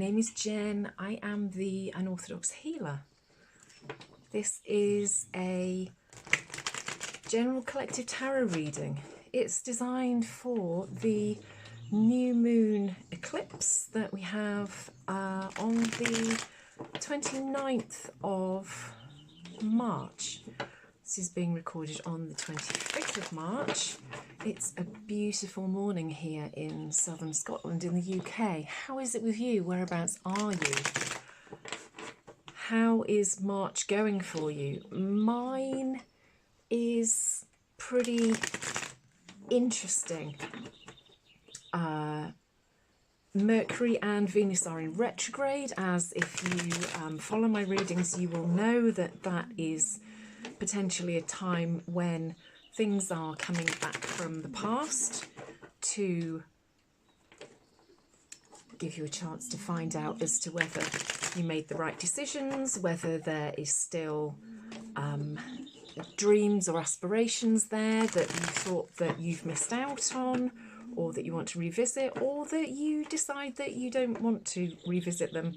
name is Jen. I am the Unorthodox Healer. This is a general collective tarot reading. It's designed for the new moon eclipse that we have on the 29th of March. This is being recorded on the 25th of March. It's a beautiful morning here in southern Scotland in the UK. How is it with you? Whereabouts are you? How is March going for you? Mine is pretty interesting. Mercury and Venus are in retrograde, as if you follow my readings, you will know that that is potentially a time when things are coming back from the past to give you a chance to find out as to whether you made the right decisions, whether there is still dreams or aspirations there that you thought that you've missed out on, or that you want to revisit, or that you decide that you don't want to revisit them.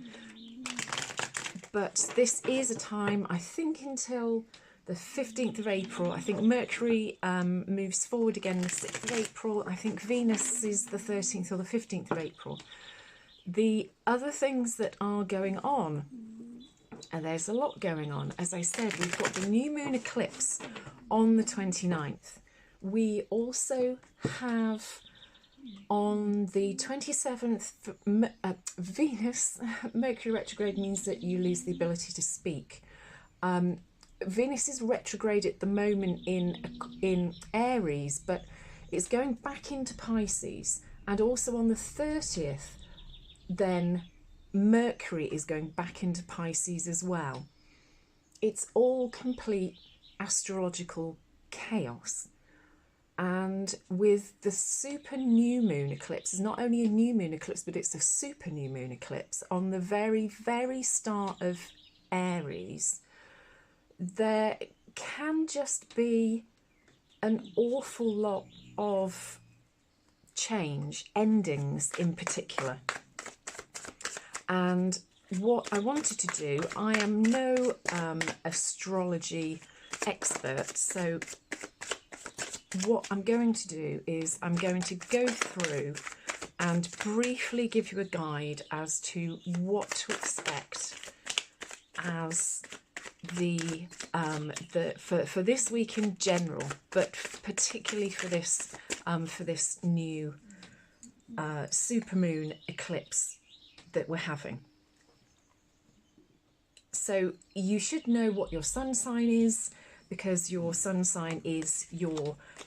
But this is a time, I think, until the 15th of April. I think Mercury moves forward again the 6th of April. I think Venus is the 13th or the 15th of April. The other things that are going on, and there's a lot going on. As I said, we've got the new moon eclipse on the 29th. We also have on the 27th, Venus, Mercury retrograde means that you lose the ability to speak. Venus is retrograde at the moment in Aries, but it's going back into Pisces. And also on the 30th, then Mercury is going back into Pisces as well. It's all complete astrological chaos. And with the super new moon eclipse, it's not only a new moon eclipse, but it's a super new moon eclipse on the very, very start of Aries, there can just be an awful lot of change, endings in particular. And what I wanted to do, I am no astrology expert, so what I'm going to do is I'm going to go through and briefly give you a guide as to what to expect as for this week in general, but particularly for this new supermoon eclipse that we're having. So you should know what your sun sign is, because your sun sign is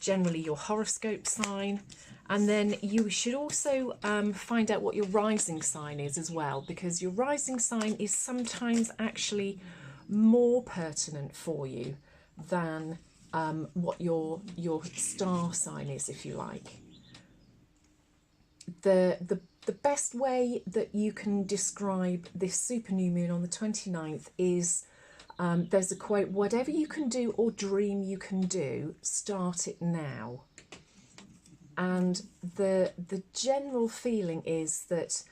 generally your horoscope sign. And then you should also find out what your rising sign is as well, because your rising sign is sometimes actually more pertinent for you than what your star sign is, if you like. The best way that you can describe this super new moon on the 29th is, there's a quote: whatever you can do or dream you can do, start it now. And the general feeling is that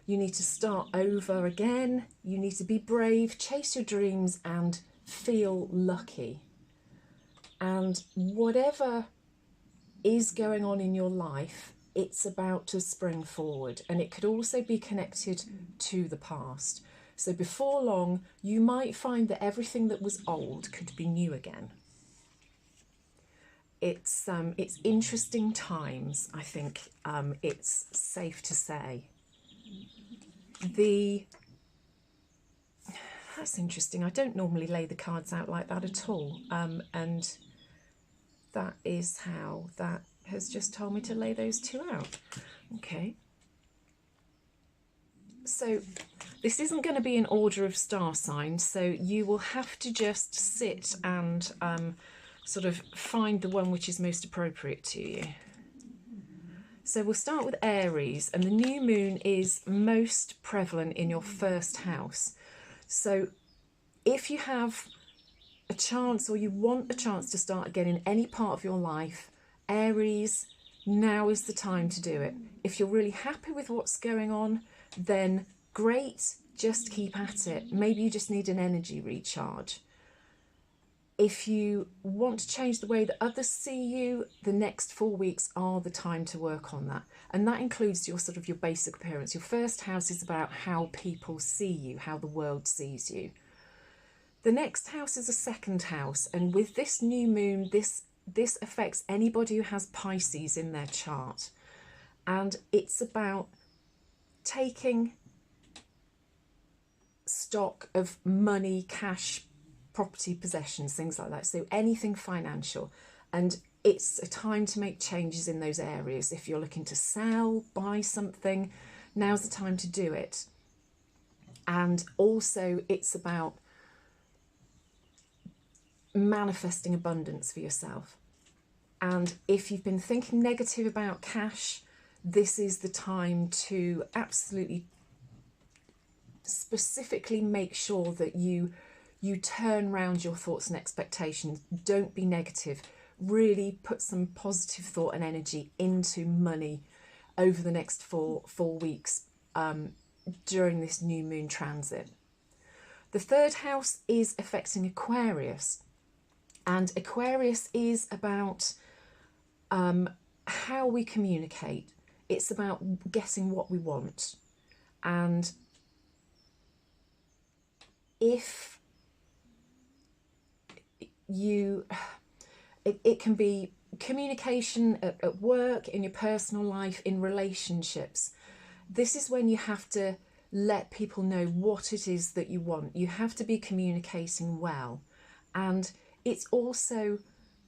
you need to start over again, you need to be brave, chase your dreams and feel lucky. And whatever is going on in your life, it's about to spring forward, and it could also be connected to the past. So before long, you might find that everything that was old could be new again. It's interesting times, I think. It's safe to say. That's interesting. I don't normally lay the cards out like that at all. And that is how that has just told me to lay those two out. Okay. So this isn't going to be in order of star signs, so you will have to just sit and sort of find the one which is most appropriate to you. So we'll start with Aries, and the new moon is most prevalent in your first house. So if you have a chance, or you want a chance to start again in any part of your life, Aries, now is the time to do it. If you're really happy with what's going on, then great, just keep at it. Maybe you just need an energy recharge. If you want to change the way that others see you, the next 4 weeks are the time to work on that. And that includes your sort of your basic appearance. Your first house is about how people see you, how the world sees you. The next house is a second house. And with this new moon, this affects anybody who has Pisces in their chart. And it's about taking stock of money, cash, property, possessions, things like that. So anything financial. And it's a time to make changes in those areas. If you're looking to sell, buy something, now's the time to do it. And also it's about manifesting abundance for yourself. And if you've been thinking negative about cash, this is the time to absolutely specifically make sure that you turn round your thoughts and expectations. Don't be negative. Really put some positive thought and energy into money over the next four weeks during this new moon transit. The third house is affecting Aquarius. And Aquarius is about how we communicate. It's about getting what we want. And if it can be communication at work, in your personal life, in relationships. This is when you have to let people know what it is that you want. You have to be communicating well. And it's also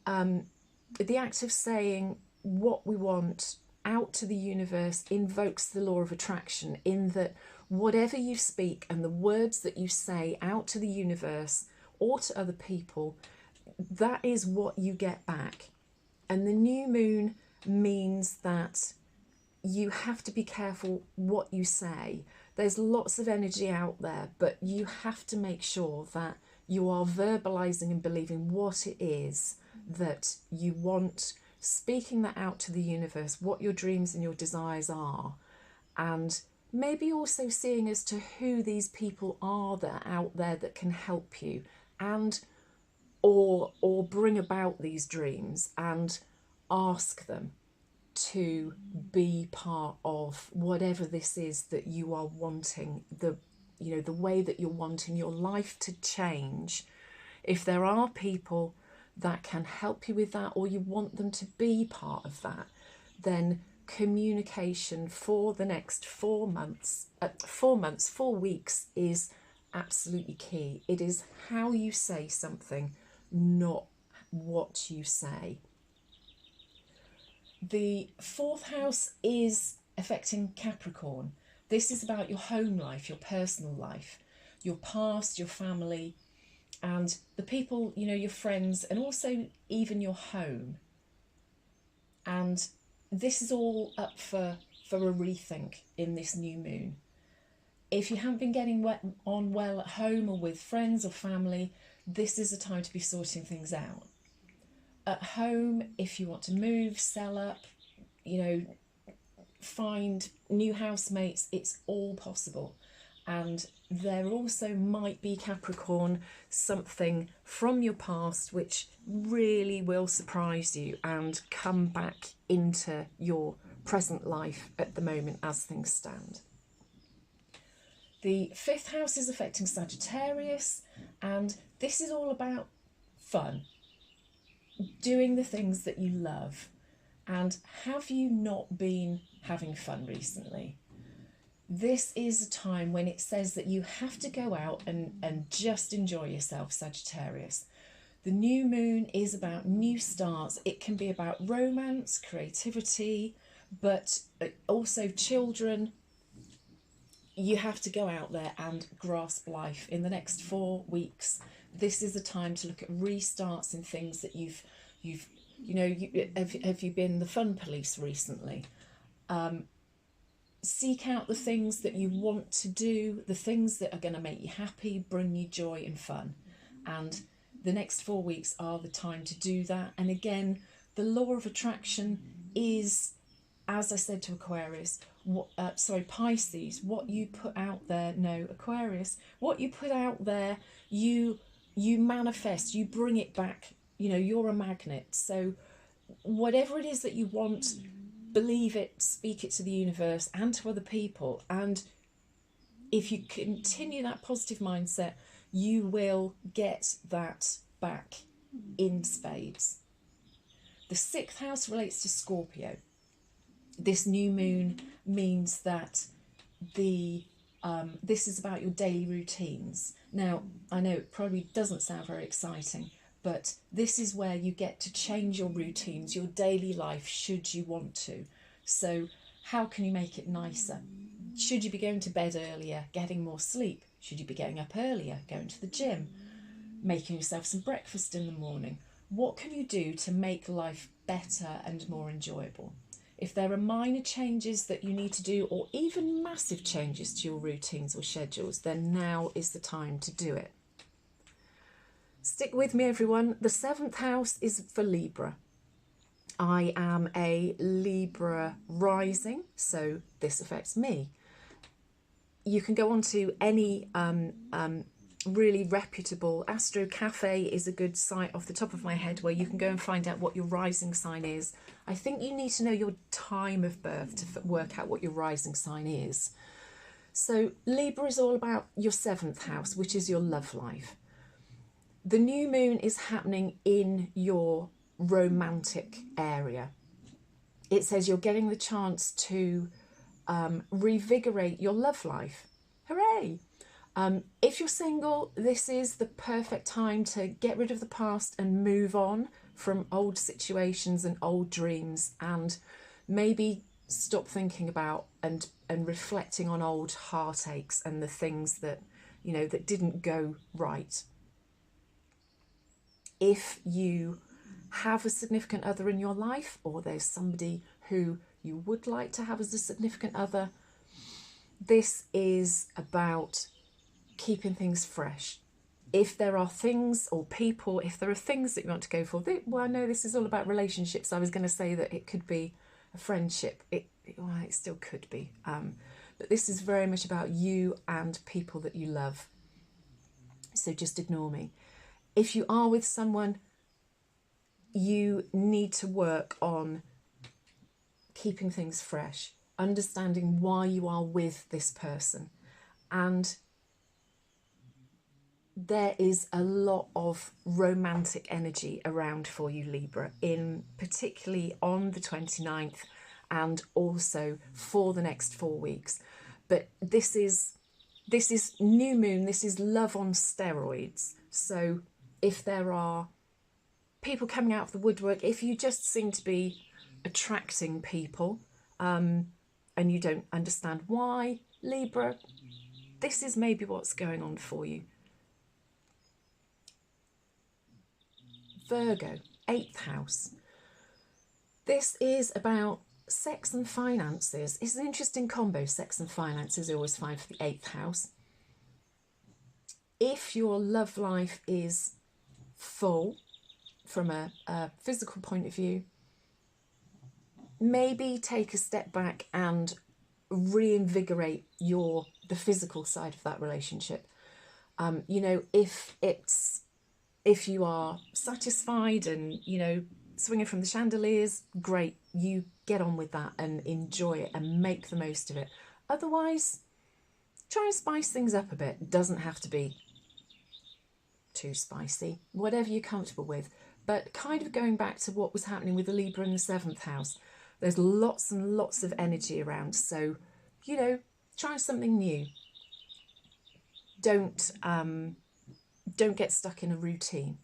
the act of saying what we want out to the universe invokes the law of attraction, in that whatever you speak and the words that you say out to the universe or to other people, that is what you get back. And the new moon means that you have to be careful what you say. There's lots of energy out there, but you have to make sure that you are verbalizing and believing what it is that you want, speaking that out to the universe, what your dreams and your desires are, and maybe also seeing as to who these people are that are out there that can help you, and or bring about these dreams, and ask them to be part of whatever this is that you are wanting, the way that you're wanting your life to change. If there are people that can help you with that, or you want them to be part of that, then communication for the next 4 months, 4 weeks, is absolutely key. It is how you say something, not what you say. The fourth house is affecting Capricorn. This is about your home life, your personal life, your past, your family, and the people, your friends, and also even your home. And this is all up for a rethink in this new moon. If you haven't been getting on well at home or with friends or family, this is a time to be sorting things out. At home, if you want to move, sell up, find new housemates, it's all possible. And there also might be, Capricorn, something from your past which really will surprise you and come back into your present life at the moment as things stand. The fifth house is affecting Sagittarius, and this is all about fun, doing the things that you love. And have you not been having fun recently? This is a time when it says that you have to go out and just enjoy yourself, Sagittarius. The new moon is about new starts. It can be about romance, creativity, but also children. You have to go out there and grasp life in the next 4 weeks. This is a time to look at restarts in things that have you been the fun police recently? Seek out the things that you want to do, the things that are going to make you happy, bring you joy and fun. And the next 4 weeks are the time to do that. And again, the law of attraction is, as I said to Aquarius, Pisces, what you put out there, no, Aquarius, what you put out there, you manifest, you bring it back. You know, you're a magnet. So whatever it is that you want, believe it, speak it to the universe and to other people. And if you continue that positive mindset, you will get that back in spades. The 6th house relates to Scorpio. This new moon means that this is about your daily routines. Now, I know it probably doesn't sound very exciting, but this is where you get to change your routines, your daily life, should you want to. So how can you make it nicer? Should you be going to bed earlier, getting more sleep? Should you be getting up earlier, going to the gym, making yourself some breakfast in the morning? What can you do to make life better and more enjoyable? If there are minor changes that you need to do, or even massive changes to your routines or schedules, then now is the time to do it. Stick with me, everyone. The 7th house is for Libra. I am a Libra rising, so this affects me. You can go on to any really reputable Astro Cafe is a good site off the top of my head where you can go and find out what your rising sign is. I think you need to know your time of birth to work out what your rising sign is. So Libra is all about your 7th house, which is your love life. The new moon is happening in your romantic area. It says you're getting the chance to revigorate your love life. Hooray! If you're single, this is the perfect time to get rid of the past and move on from old situations and old dreams, and maybe stop thinking about and reflecting on old heartaches and the things that, you know, that didn't go right. If you have a significant other in your life, or there's somebody who you would like to have as a significant other, this is about keeping things fresh. If there are things or people, if there are things that you want to go for, well, I know this is all about relationships. I was going to say that it could be a friendship. It still could be. But this is very much about you and people that you love. So just ignore me. If you are with someone, you need to work on keeping things fresh, understanding why you are with this person. And there is a lot of romantic energy around for you, Libra, particularly on the 29th and also for the next 4 weeks. But this is new moon, this is love on steroids. So if there are people coming out of the woodwork, if you just seem to be attracting people and you don't understand why, Libra, this is maybe what's going on for you. Virgo, 8th house. This is about sex and finances. It's an interesting combo. Sex and finances are always fine for the 8th house. If your love life is full from a physical point of view, maybe take a step back and reinvigorate the physical side of that relationship. You know, if you are satisfied and, you know, swinging from the chandeliers, great, you get on with that and enjoy it and make the most of it. Otherwise, try and spice things up a bit. It doesn't have to be too spicy, whatever you're comfortable with. But kind of going back to what was happening with the Libra in the 7th house, there's lots and lots of energy around. So, you know, try something new. Don't get stuck in a routine.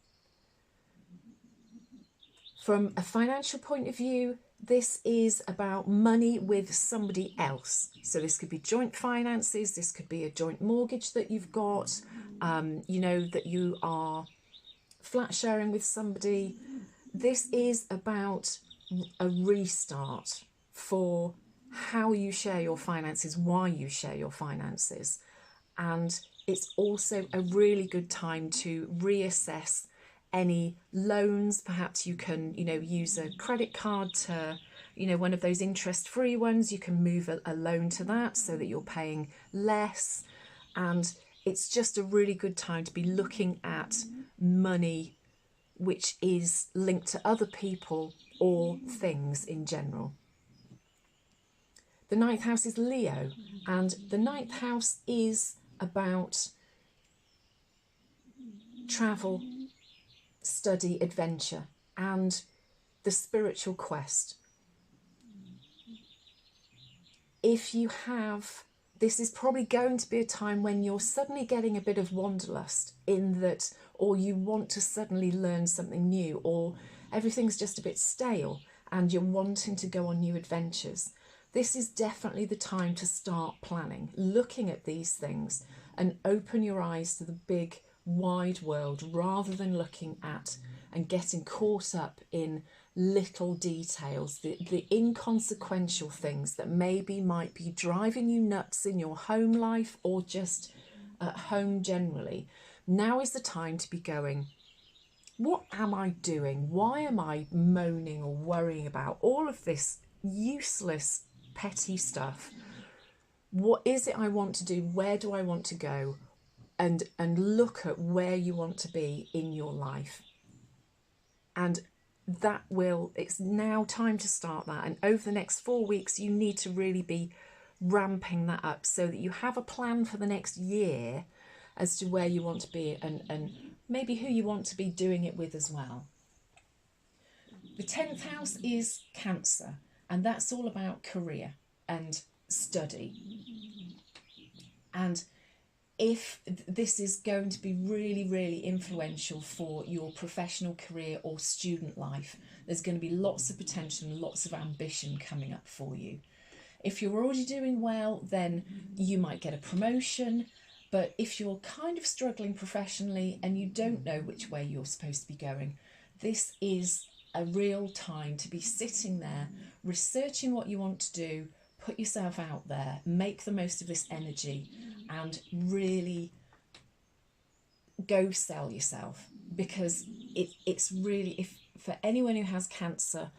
From a financial point of view, this is about money with somebody else. So this could be joint finances, this could be a joint mortgage that you've got, you know, that you are flat sharing with somebody. This is about a restart for how you share your finances, why you share your finances. And it's also a really good time to reassess any loans. Perhaps you can, you know, use a credit card to you know, one of those interest-free ones, you can move a loan to that so that you're paying less. And it's just a really good time to be looking at money which is linked to other people or things in general. The ninth house is Leo, and the ninth house is about travel, study, adventure, and the spiritual quest. If you have, this is probably going to be a time when you're suddenly getting a bit of wanderlust in that, or you want to suddenly learn something new, or everything's just a bit stale and you're wanting to go on new adventures. This is definitely the time to start planning, looking at these things and open your eyes to the big wide world rather than looking at and getting caught up in little details, the inconsequential things that maybe might be driving you nuts in your home life or just at home generally. Now is the time to be going, what am I doing? Why am I moaning or worrying about all of this useless petty stuff? What is it I want to do? Where do I want to go? And look at where you want to be in your life. And that will, it's now time to start that. And over the next 4 weeks, you need to really be ramping that up so that you have a plan for the next year as to where you want to be and maybe who you want to be doing it with as well. The 10th house is Cancer, and that's all about career and study. And if this is going to be really, really influential for your professional career or student life, there's going to be lots of potential and lots of ambition coming up for you. If you're already doing well, then you might get a promotion. But if you're kind of struggling professionally and you don't know which way you're supposed to be going, this is a real time to be sitting there, researching what you want to do, put yourself out there, make the most of this energy and really go sell yourself, because it's really, if for anyone who has Cancer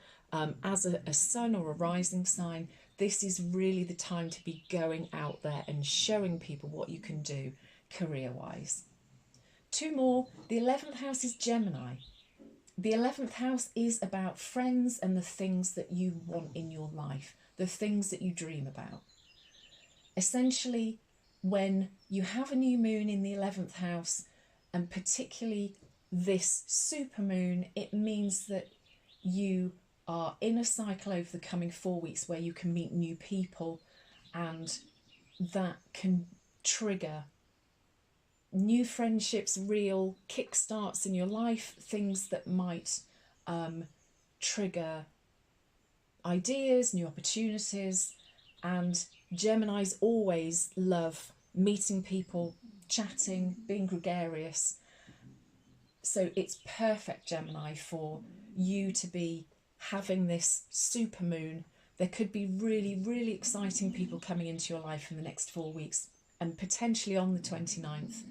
as a sun or a rising sign, this is really the time to be going out there and showing people what you can do career-wise. Two more. The 11th house is Gemini. The 11th house is about friends and the things that you want in your life, the things that you dream about. Essentially, when you have a new moon in the 11th house, and particularly this supermoon, it means that you are in a cycle over the coming 4 weeks where you can meet new people, and that can trigger new friendships, real kickstarts in your life, things that might trigger ideas, new opportunities. And Geminis always love meeting people, chatting, being gregarious. So it's perfect, Gemini, for you to be having this supermoon. There could be really, really exciting people coming into your life in the next 4 weeks and potentially on the 29th.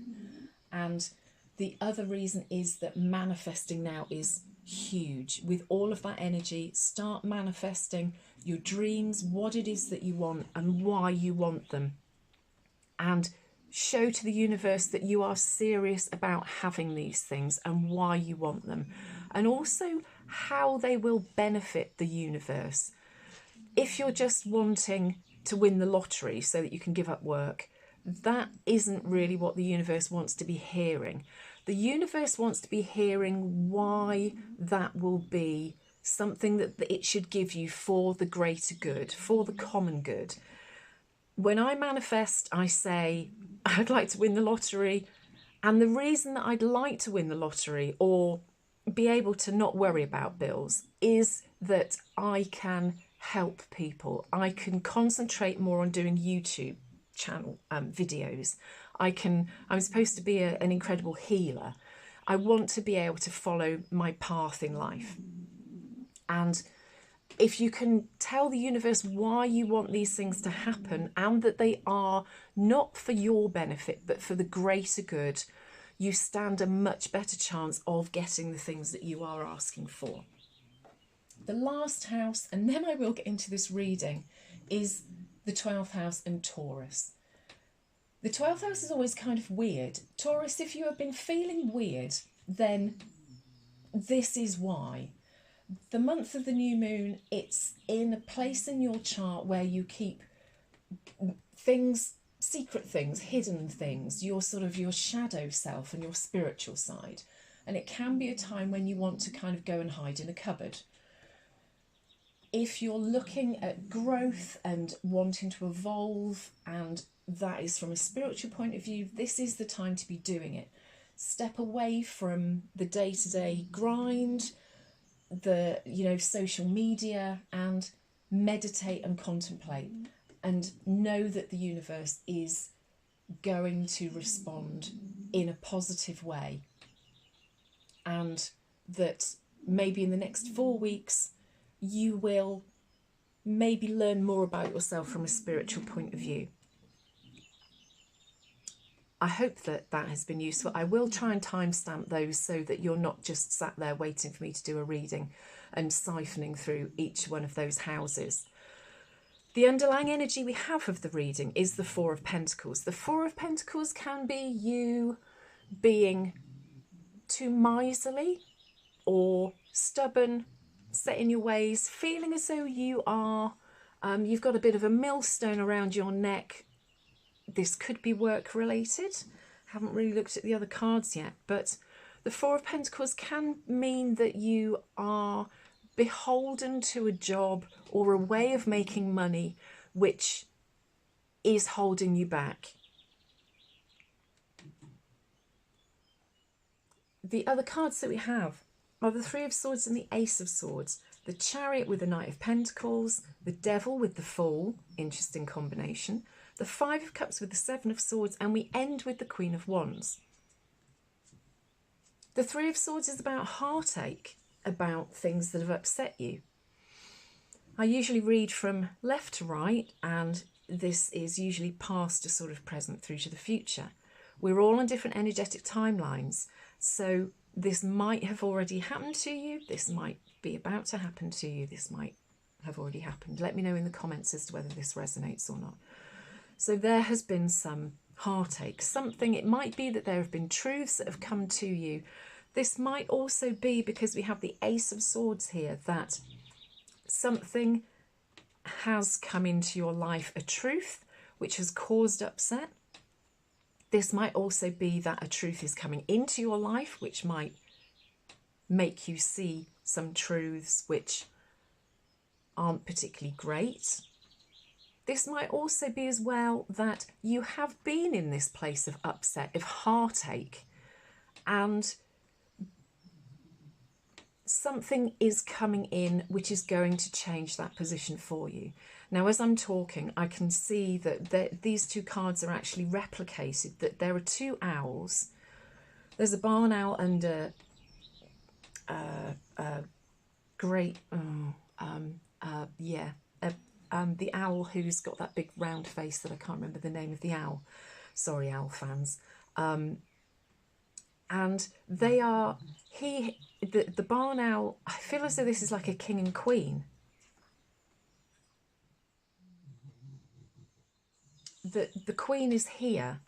And the other reason is that manifesting now is huge. With all of that energy, start manifesting your dreams, what it is that you want and why you want them. And show to the universe that you are serious about having these things and why you want them. And also how they will benefit the universe. If you're just wanting to win the lottery so that you can give up work, that isn't really what the universe wants to be hearing. The universe wants to be hearing why that will be something that it should give you for the greater good, for the common good. When I manifest, I say, I'd like to win the lottery. And the reason that I'd like to win the lottery or be able to not worry about bills is that I can help people. I can concentrate more on doing YouTube channel videos. I'm supposed to be an incredible healer. I want to be able to follow my path in life. And if you can tell the universe why you want these things to happen and that they are not for your benefit but for the greater good, you stand a much better chance of getting the things that you are asking for. The last house, and then I will get into this reading, is the 12th house and Taurus. The 12th house is always kind of weird. Taurus, if you have been feeling weird, then this is why. The month of the new moon, it's in a place in your chart where you keep things, secret things, hidden things, your sort of your shadow self and your spiritual side. And it can be a time when you want to kind of go and hide in a cupboard. If you're looking at growth and wanting to evolve, and that is from a spiritual point of view, this is the time to be doing it. Step away from the day-to-day grind, the social media, and meditate and contemplate, and know that the universe is going to respond in a positive way, and that maybe in the next 4 weeks you will maybe learn more about yourself from a spiritual point of view. I hope that that has been useful. I will try and timestamp those so that you're not just sat there waiting for me to do a reading and siphoning through each one of those houses. The underlying energy we have of the reading is the Four of Pentacles. The Four of Pentacles can be you being too miserly or stubborn, set in your ways, feeling as though you are, you've got a bit of a millstone around your neck. This could be work related. Haven't really looked at the other cards yet, but the Four of Pentacles can mean that you are beholden to a job or a way of making money which is holding you back. The other cards that we have are the Three of Swords and the Ace of Swords, the Chariot with the Knight of Pentacles, the Devil with the Fool, interesting combination, the Five of Cups with the Seven of Swords, and we end with the Queen of Wands. The Three of Swords is about heartache, about things that have upset you. I usually read from left to right, and this is usually past to sort of present through to the future. We're all on different energetic timelines, so this might have already happened to you, this might be about to happen to you, this might have already happened. Let me know in the comments as to whether this resonates or not. So there has been some heartache, something, it might be that there have been truths that have come to you. This might also be, because we have the Ace of Swords here, that something has come into your life, a truth which has caused upset. This might also be that a truth is coming into your life which might make you see some truths which aren't particularly great. This might also be as well that you have been in this place of upset, of heartache, and something is coming in which is going to change that position for you. Now, as I'm talking, I can see that these two cards are actually replicated, that there are two owls. There's a barn owl and a great, the owl who's got that big round face that I can't remember the name of the owl. Sorry, owl fans. And they are, the barn owl, I feel as though this is like a king and queen. The queen is here.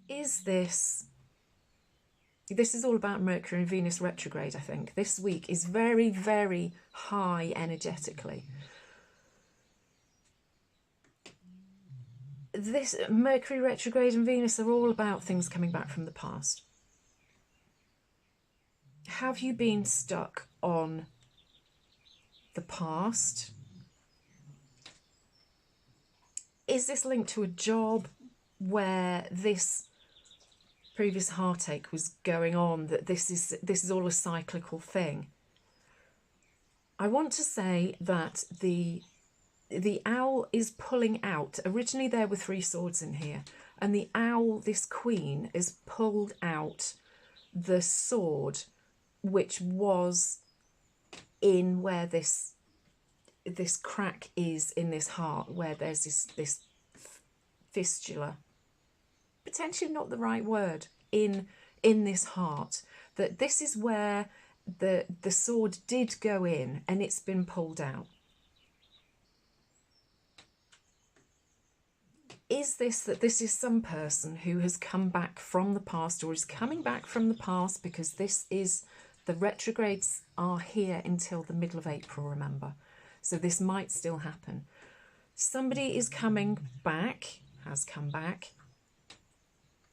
Is this is all about Mercury and Venus retrograde, I think. This week is very, very high energetically. This Mercury retrograde and Venus are all about things coming back from the past. Have you been stuck on the past? Is this linked to a job where this previous heartache was going on, that this is all a cyclical thing? I want to say that the owl is pulling out. Originally there were three swords in here, and the owl, this queen, is pulled out the sword which was in where this crack is in this heart, where there's this fistula, potentially not the right word, in in this heart, that this is where the sword did go in and it's been pulled out. Is this that this is some person who has come back from the past, or is coming back from the past, because this is, the retrogrades are here until the middle of April, remember. So this might still happen. Somebody is coming back, has come back,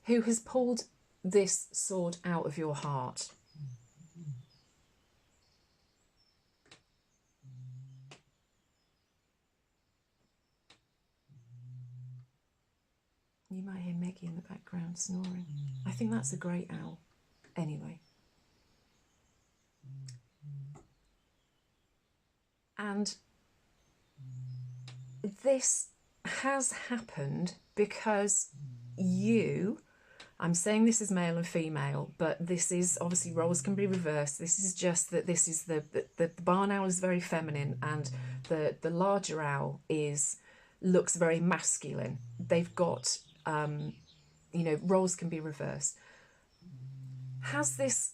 who has pulled this sword out of your heart. You might hear Meggie in the background snoring. I think that's a great owl. Anyway. And this has happened because you, I'm saying this is male and female, but this is obviously, roles can be reversed. This is just that this is the barn owl is very feminine, and the larger owl looks very masculine. They've got you know, roles can be reversed. Has this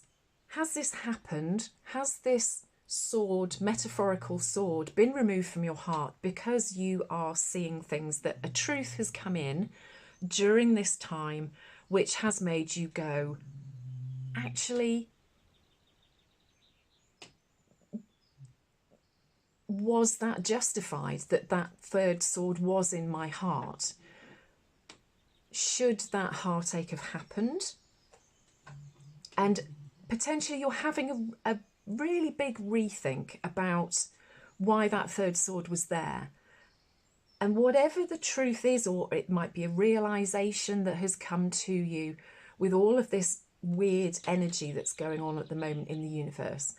happened? Has this sword, metaphorical sword, been removed from your heart because you are seeing things, that a truth has come in during this time which has made you go, actually, was that justified, that that third sword was in my heart? Should that heartache have happened? And potentially you're having a really big rethink about why that third sword was there. And whatever the truth is, or it might be a realization that has come to you with all of this weird energy that's going on at the moment in the universe,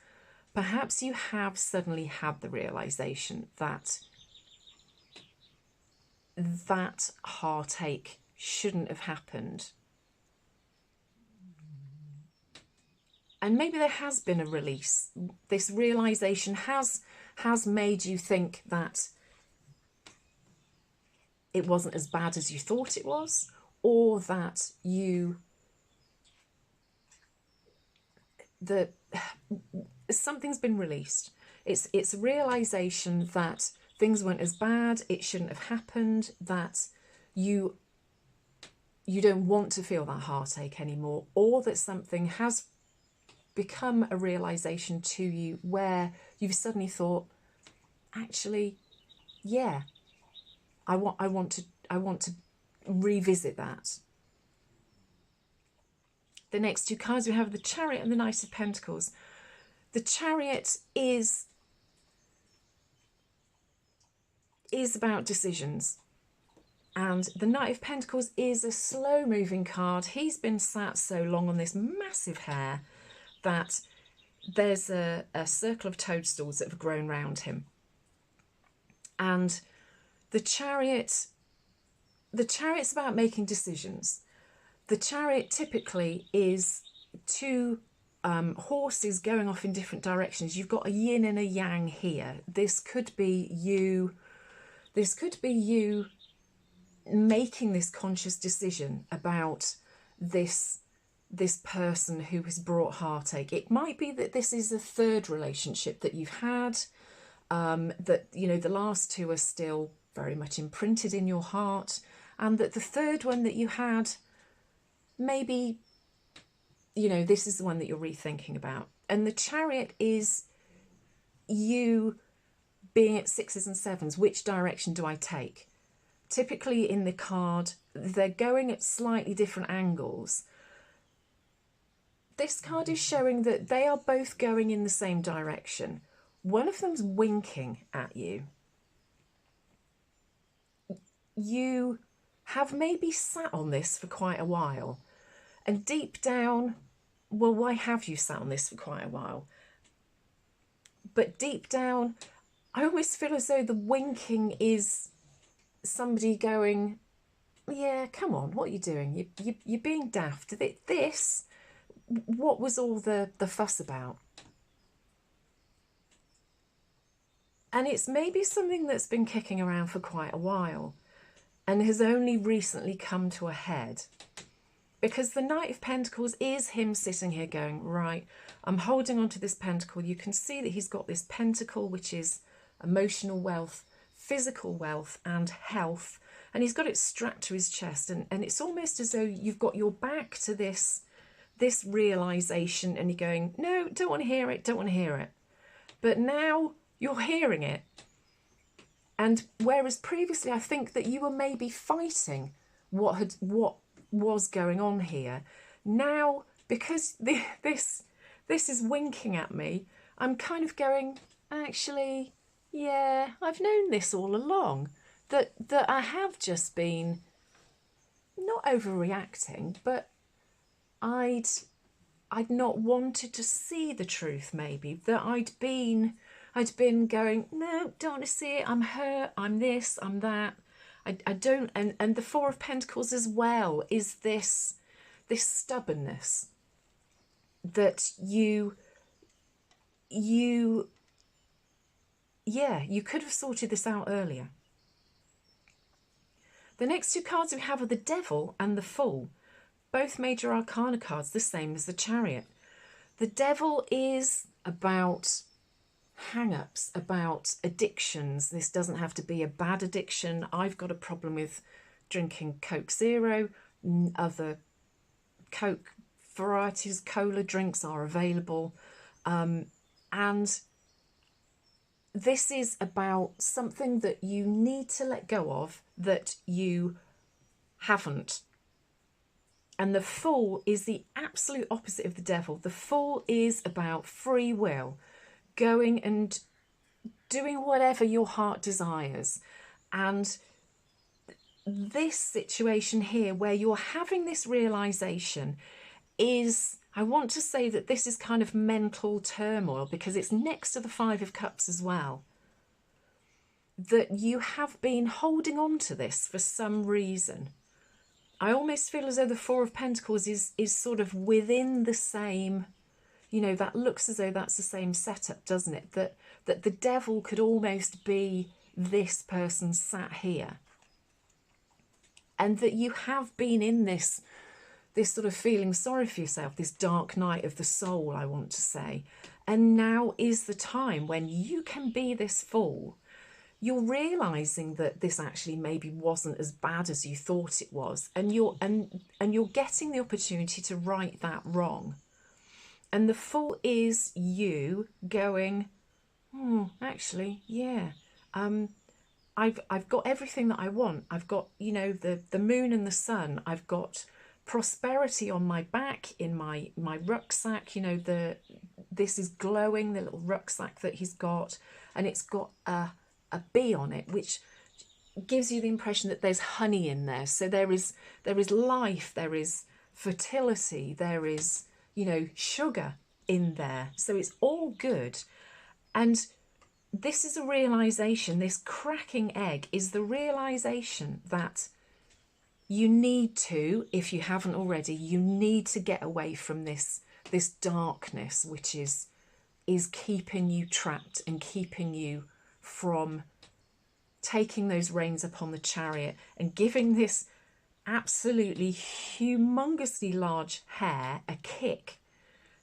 perhaps you have suddenly had the realization that that heartache shouldn't have happened. And maybe there has been a release. This realization has made you think that it wasn't as bad as you thought it was, or that something's been released. It's a realization that things weren't as bad, it shouldn't have happened, that you don't want to feel that heartache anymore, or that something has become a realization to you where you've suddenly thought, actually, yeah, I want to revisit that. The next two cards, we have the Chariot and the Knight of Pentacles. The Chariot is about decisions. And the Knight of Pentacles is a slow-moving card. He's been sat so long on this massive hair that there's a circle of toadstools that have grown round him. And the Chariot's about making decisions. The Chariot typically is two horses going off in different directions. You've got a yin and a yang here. This could be you making this conscious decision about this person who has brought heartache. It might be that this is a third relationship that you've had, that, you know, the last two are still very much imprinted in your heart, and that the third one that you had, maybe, you know, this is the one that you're rethinking about. And the Chariot is you being at sixes and sevens. Which direction do I take? Typically in the card, they're going at slightly different angles. This card is showing that they are both going in the same direction. One of them's winking at you. You have maybe sat on this for quite a while. And deep down, well, why have you sat on this for quite a while? But deep down, I almost feel as though the winking is somebody going, yeah, come on, what are you doing? You're being daft. This, what was all the fuss about? And it's maybe something that's been kicking around for quite a while and has only recently come to a head. Because the Knight of Pentacles is him sitting here going, right, I'm holding on to this pentacle. You can see that he's got this pentacle, which is emotional wealth, physical wealth and health. And he's got it strapped to his chest. And it's almost as though you've got your back to this realization and you're going, no, don't want to hear it, don't want to hear it. But now you're hearing it. And whereas previously I think that you were maybe fighting what was going on here, now because this is winking at me, I'm kind of going, actually, yeah, I've known this all along, that I have just been not overreacting, but I'd not wanted to see the truth, maybe, that I'd been going, no, don't want to see it, I'm hurt, I'm this, I'm that. I don't, and the Four of Pentacles as well is this stubbornness that you could have sorted this out earlier. The next two cards we have are the Devil and the Fool, both major arcana cards, the same as the Chariot. The Devil is about hang-ups, about addictions. This doesn't have to be a bad addiction. I've got a problem with drinking Coke Zero. Other Coke varieties, cola drinks are available. And this is about something that you need to let go of that you haven't. And the Fool is the absolute opposite of the Devil. The Fool is about free will, going and doing whatever your heart desires. And this situation here where you're having this realization is, I want to say that this is kind of mental turmoil because it's next to the Five of Cups as well. That you have been holding on to this for some reason. I almost feel as though the Four of Pentacles is sort of within the same, you know, that looks as though that's the same setup, doesn't it? That the Devil could almost be this person sat here. And that you have been in this sort of feeling sorry for yourself, this dark night of the soul, I want to say. And now is the time when you can be this Fool. You're realising that this actually maybe wasn't as bad as you thought it was. And you're getting the opportunity to right that wrong. And the Fool is you going, actually, yeah, I've got everything that I want. I've got, you know, the moon and the sun. I've got prosperity on my back in my rucksack. You know, this is glowing, the little rucksack that he's got, and it's got a bee on it, which gives you the impression that there's honey in there. So there is life, there is fertility, there is, you know, sugar in there. So it's all good. And this is a realization, this cracking egg is the realization that you need to, if you haven't already, you need to get away from this darkness, which is keeping you trapped and keeping you from taking those reins upon the Chariot and giving this absolutely humongously large hare a kick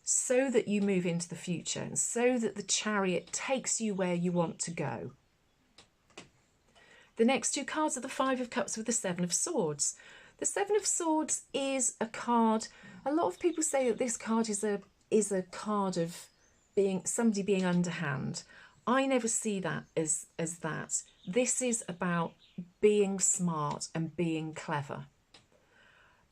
so that you move into the future and so that the Chariot takes you where you want to go. The next two cards are the Five of Cups with the Seven of Swords. The Seven of Swords is a card, a lot of people say that this card is a card of somebody being underhand. I never see that as that. This is about being smart and being clever.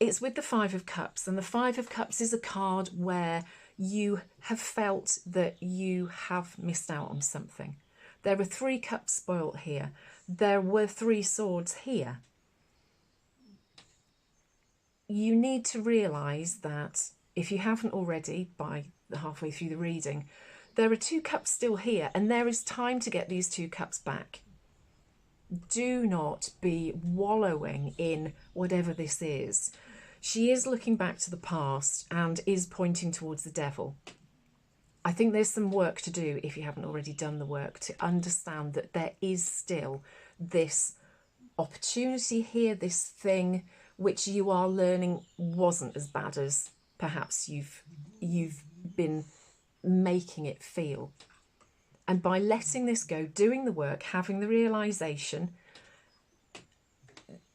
It's with the Five of Cups, and the Five of Cups is a card where you have felt that you have missed out on something. There are three cups spoilt here. There were three swords here. You need to realise that, if you haven't already by halfway through the reading, there are two cups still here, and there is time to get these two cups back. Do not be wallowing in whatever this is. She is looking back to the past and is pointing towards the Devil. I think there's some work to do, if you haven't already done the work, to understand that there is still this opportunity here, this thing which you are learning wasn't as bad as perhaps you've been making it feel. And by letting this go, doing the work, having the realization,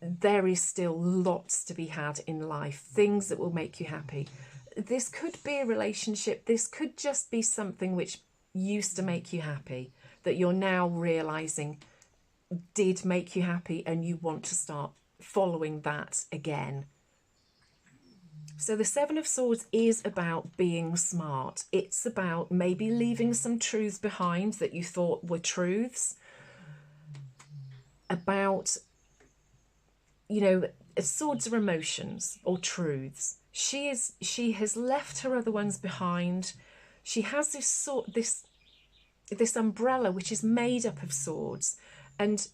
there is still lots to be had in life, things that will make you happy. This could be a relationship. This could just be something which used to make you happy, that you're now realizing did make you happy, and you want to start following that again. So the Seven of Swords is about being smart. It's about maybe leaving some truths behind that you thought were truths. About, you know, swords are emotions or truths. She has left her other ones behind. She has this umbrella which is made up of swords, and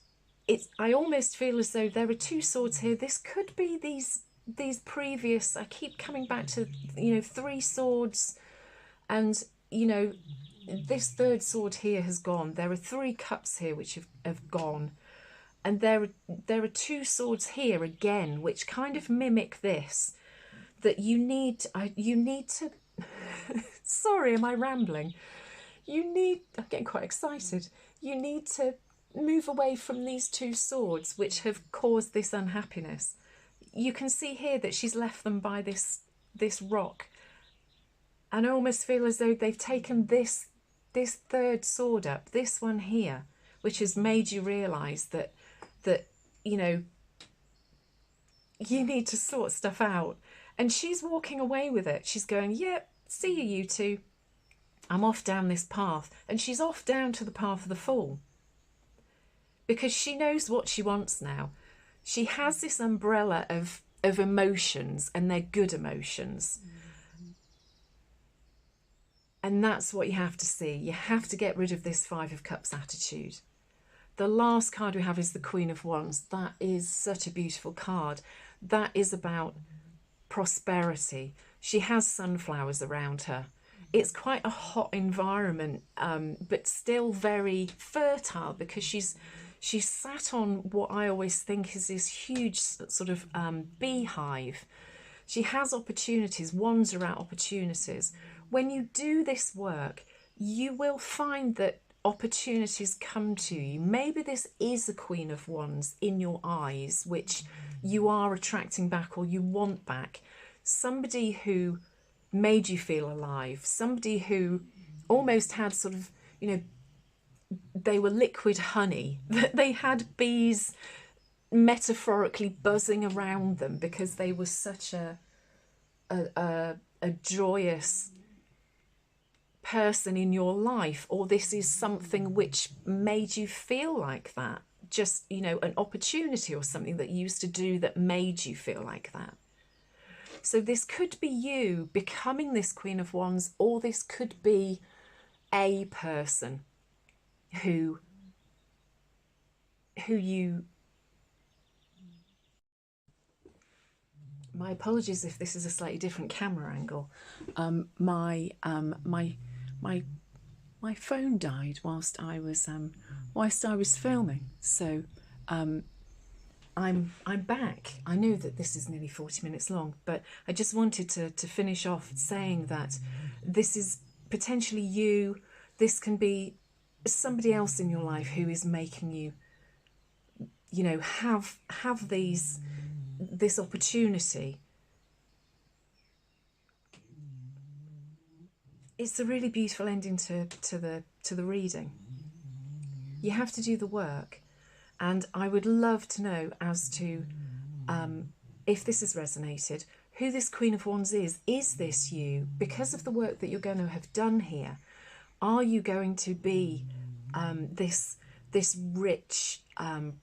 I almost feel as though there are two swords here. This could be these previous, I keep coming back to, you know, three swords, and, you know, this third sword here has gone. There are three cups here which have gone, and there are two swords here again which kind of mimic this, that you need to sorry, am I rambling? I'm getting quite excited. You need to move away from these two swords which have caused this unhappiness. You can see here that she's left them by this rock, and I almost feel as though they've taken this third sword up, this one here, which has made you realise that you know, you need to sort stuff out. And she's walking away with it. She's going, yep, see you two. I'm off down this path. And she's off down to the path of the Fool, because she knows what she wants now. She has this umbrella of emotions, and they're good emotions. And that's what you have to see. You have to get rid of this Five of Cups attitude. The last card we have is the Queen of Wands. That is such a beautiful card. That is about prosperity. She has sunflowers around her. It's quite a hot environment, but still very fertile, because she's sat on what I always think is this huge sort of beehive. She has opportunities. Wands are out opportunities. When you do this work, you will find that opportunities come to you. Maybe this is a Queen of Wands in your eyes, which you are attracting back, or you want back. Somebody who made you feel alive. Somebody who almost had sort of, you know, they were liquid honey, that they had bees metaphorically buzzing around them because they were such a joyous person in your life. Or this is something which made you feel like that, just, you know, an opportunity or something that you used to do that made you feel like that. So this could be you becoming this Queen of Wands, or this could be a person who you, my apologies if this is a slightly different camera angle. My phone died whilst I was filming, so I'm back. I know that this is nearly 40 minutes long, but I just wanted to finish off saying that this is potentially you. This can be somebody else in your life who is making you, you know, have this opportunity. It's a really beautiful ending to the reading. You have to do the work, and I would love to know as to if this has resonated, who this Queen of Wands is. Is this you? Because of the work that you're going to have done here, are you going to be this rich,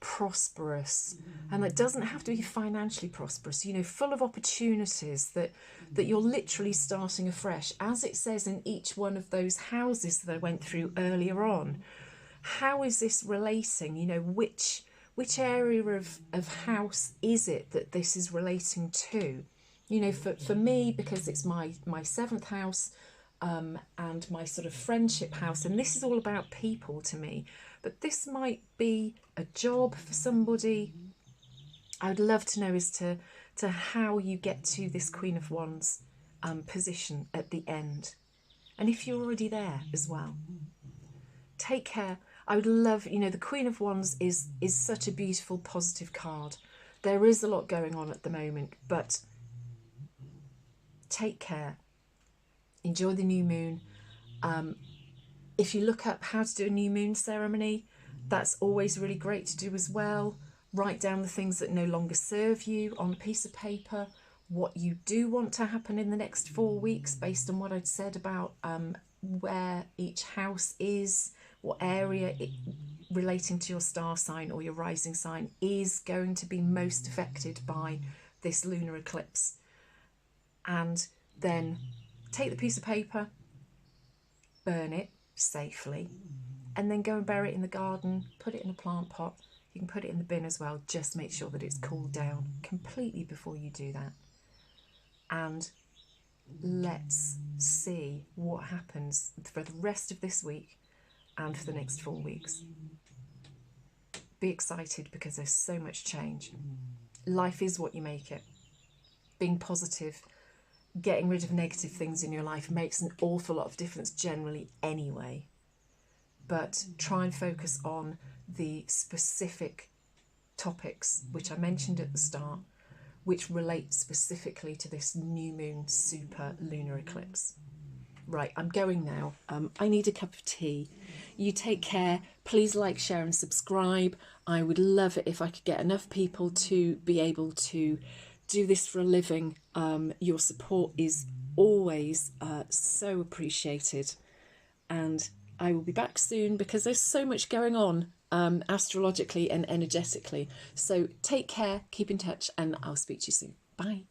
prosperous, and it doesn't have to be financially prosperous, you know, full of opportunities, that you're literally starting afresh, as it says in each one of those houses that I went through earlier on. How is this relating? You know, which area of house is it that this is relating to? You know, for me, because it's my seventh house, and my sort of friendship house, and this is all about people to me. But this might be a job for somebody. I would love to know as to how you get to this Queen of Wands position at the end. And if you're already there as well. Take care. I would love, you know, the Queen of Wands is such a beautiful, positive card. There is a lot going on at the moment, but take care. Enjoy the new moon. If you look up how to do a new moon ceremony, that's always really great to do as well. Write down the things that no longer serve you on a piece of paper, what you do want to happen in the next 4 weeks based on what I'd said about where each house is, what area relating to your star sign or your rising sign is going to be most affected by this lunar eclipse. And then take the piece of paper, burn it safely, and then go and bury it in the garden, put it in a plant pot. You can put it in the bin as well. Just make sure that it's cooled down completely before you do that. And let's see what happens for the rest of this week and for the next 4 weeks. Be excited because there's so much change. Life is what you make it. Being positive, getting rid of negative things in your life makes an awful lot of difference generally anyway. But try and focus on the specific topics which I mentioned at the start, which relate specifically to this new moon super lunar eclipse. Right, I'm going now. I need a cup of tea. You take care. Please like, share and subscribe. I would love it if I could get enough people to be able to do this for a living. Your support is always so appreciated. And I will be back soon because there's so much going on astrologically and energetically. So take care, keep in touch, and I'll speak to you soon. Bye.